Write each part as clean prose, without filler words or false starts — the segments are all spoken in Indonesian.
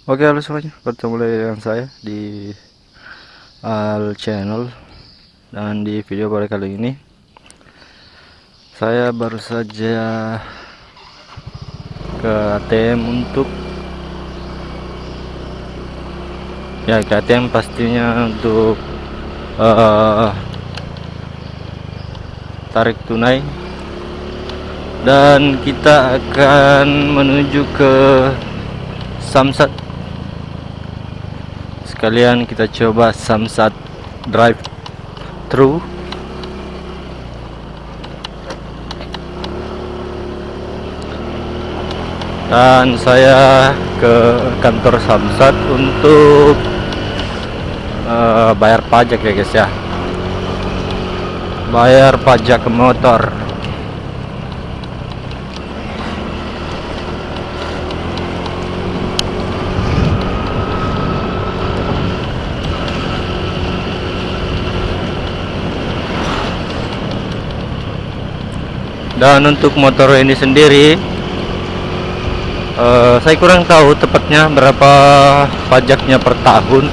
Oke, halo semuanya, bertemu lagi dengan saya di Al Channel. Dan di video pada kali ini saya baru saja ke ATM untuk ke ATM pastinya untuk tarik tunai, dan kita akan menuju ke Samsat. Sekalian kita coba Samsat drive thru. Dan saya ke kantor Samsat untuk bayar pajak ya guys ya, bayar pajak motor. Dan untuk motor ini sendiri saya kurang tahu tepatnya berapa pajaknya per tahun.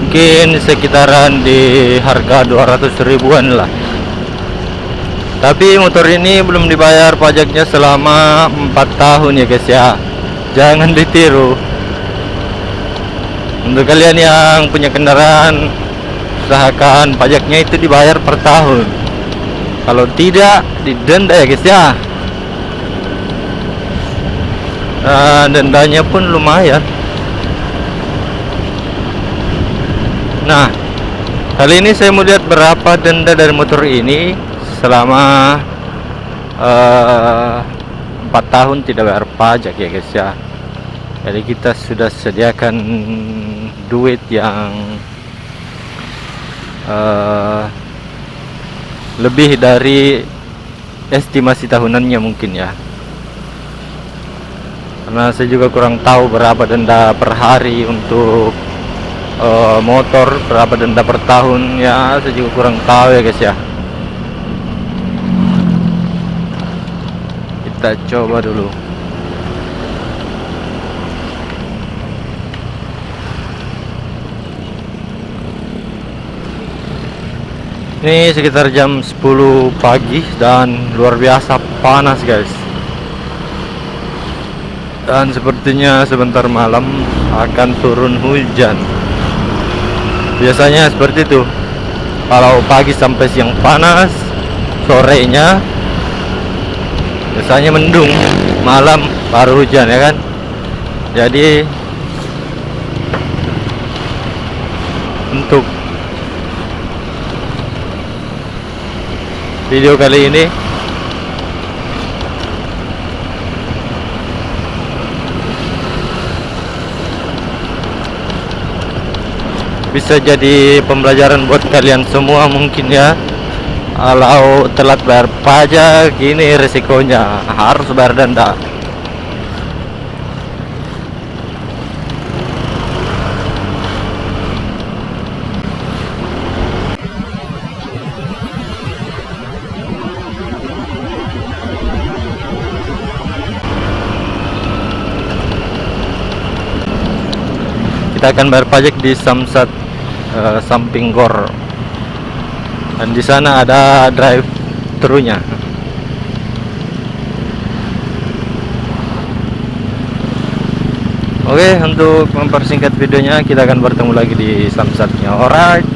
Mungkin sekitaran di harga 200 ribuan lah. Tapi motor ini belum dibayar pajaknya selama 4 tahun ya guys ya. Jangan ditiru. Untuk kalian yang punya kendaraan, usahakan pajaknya itu dibayar per tahun. Kalau tidak, didenda ya guys ya. Dendanya pun lumayan. Nah, kali ini saya mau lihat berapa denda dari motor ini selama 4 tahun tidak bayar pajak ya guys ya. Jadi kita sudah sediakan duit yang lebih dari estimasi tahunannya mungkin ya. Karena saya juga kurang tahu berapa denda per hari untuk motor, berapa denda per tahun ya, saya juga kurang tahu ya guys ya. Kita coba dulu. Ini sekitar jam 10 pagi dan luar biasa panas guys. Dan sepertinya sebentar malam akan turun hujan. Biasanya seperti itu. Kalau pagi sampai siang panas, sorenya biasanya mendung, malam baru hujan ya kan. Jadi untuk video kali ini bisa jadi pembelajaran buat kalian semua mungkin ya. Kalau telat bayar pajak, gini resikonya, harus bayar denda. Kita akan bayar pajak di Samsat samping GOR, dan di sana ada drive thru-nya. Oke, untuk mempersingkat videonya, kita akan bertemu lagi di Samsatnya. Alright.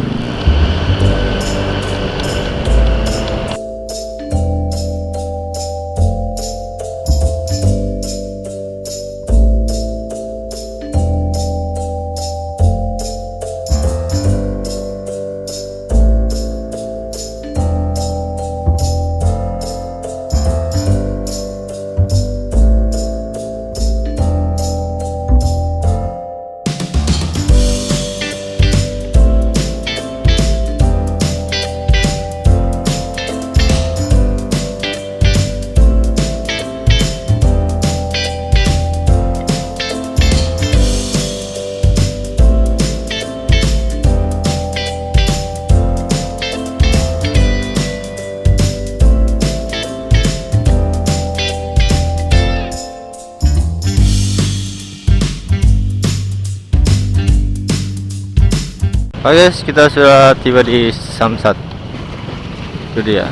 Oke guys, kita sudah tiba di Samsat. Itu dia.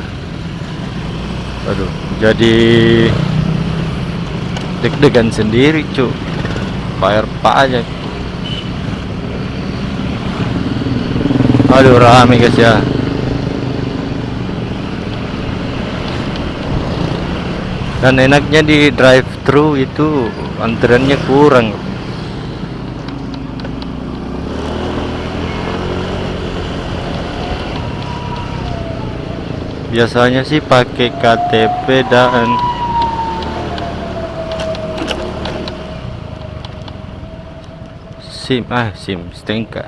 Aduh, jadi deg-degan sendiri cu. Bayar pak aja. Aduh, rame guys ya. Dan enaknya di drive thru itu antreannya kurang. Biasanya sih pakai KTP dan SIM STNK.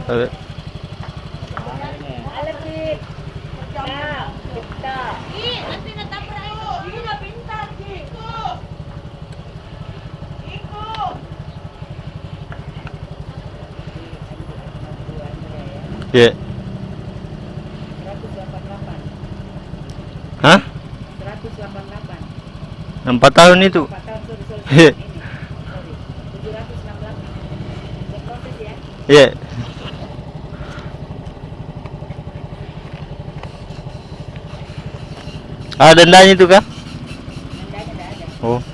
Oke. Ya. Hah? 188. 4 tahun itu. 4 tahun, sorry. Iya. Ini, sorry. 768. Saya proses ya. Iya. Dendanya itu kah? Dendanya enggak ada. Oh.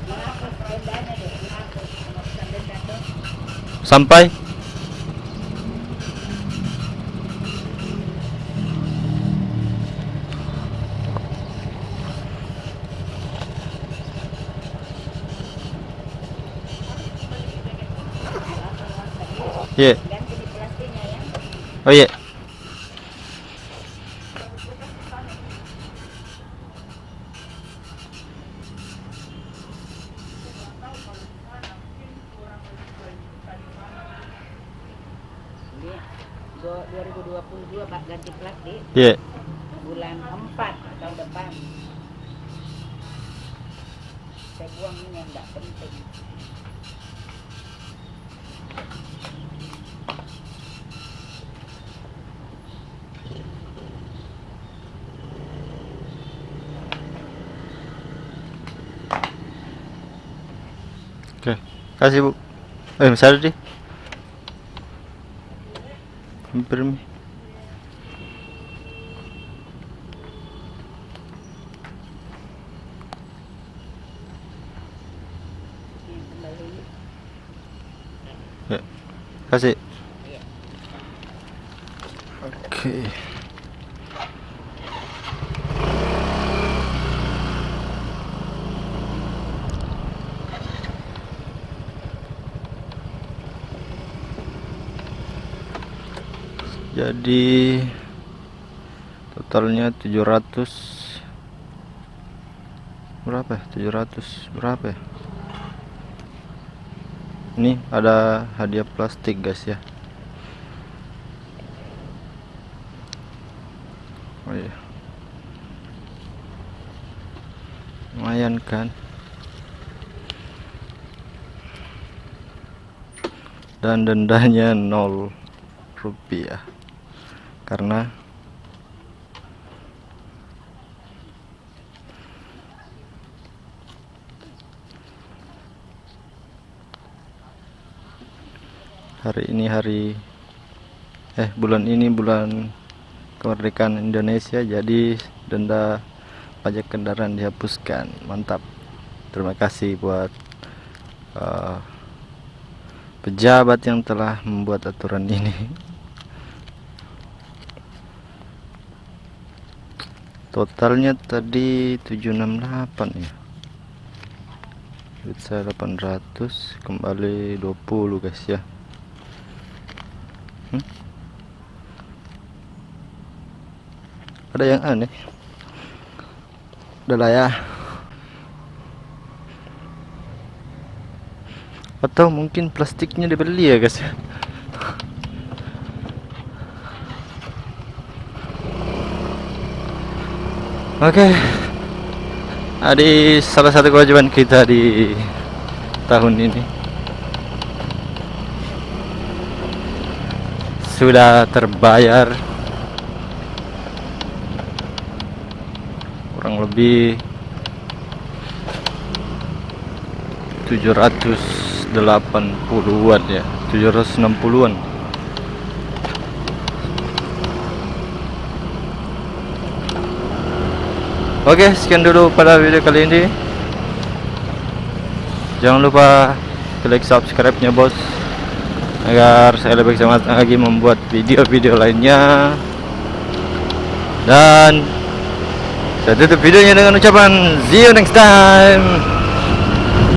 Dihapus dendanya deh, dihapus. Penghapusan denda tuh. Sampai iya. Ganti di plastiknya ya. Oh iya. Ini 2022 Pak ganti plastik Iya. bulan 4 tahun depan. Saya buang ini yang enggak penting. Oke. Kasih, Bu. Misalnya deh. Hampir nih. Ini kembali. Ya. Kasih. Iya. Oke. Jadi totalnya 700 berapa ya? 700 berapa ya? Ini ada hadiah plastik guys ya. Oh iya. Lumayan kan? Dan dendanya 0 rupiah. Karena hari ini bulan ini bulan kemerdekaan Indonesia, jadi denda pajak kendaraan dihapuskan. Mantap. Terima kasih buat pejabat yang telah membuat aturan ini. Totalnya tadi 768 ya. Duit saya 800 kembali 20 guys ya. Ada yang aneh. Udah lah ya. Atau mungkin plastiknya dibeli ya guys ya. Oke. Adi salah satu kewajiban kita di tahun ini. Sudah terbayar kurang lebih 780-an ya, 760-an. Oke, sekian dulu pada video kali ini. Jangan lupa klik subscribe-nya bos, agar saya lebih semangat lagi membuat video-video lainnya. Dan saya tutup videonya dengan ucapan see you next time.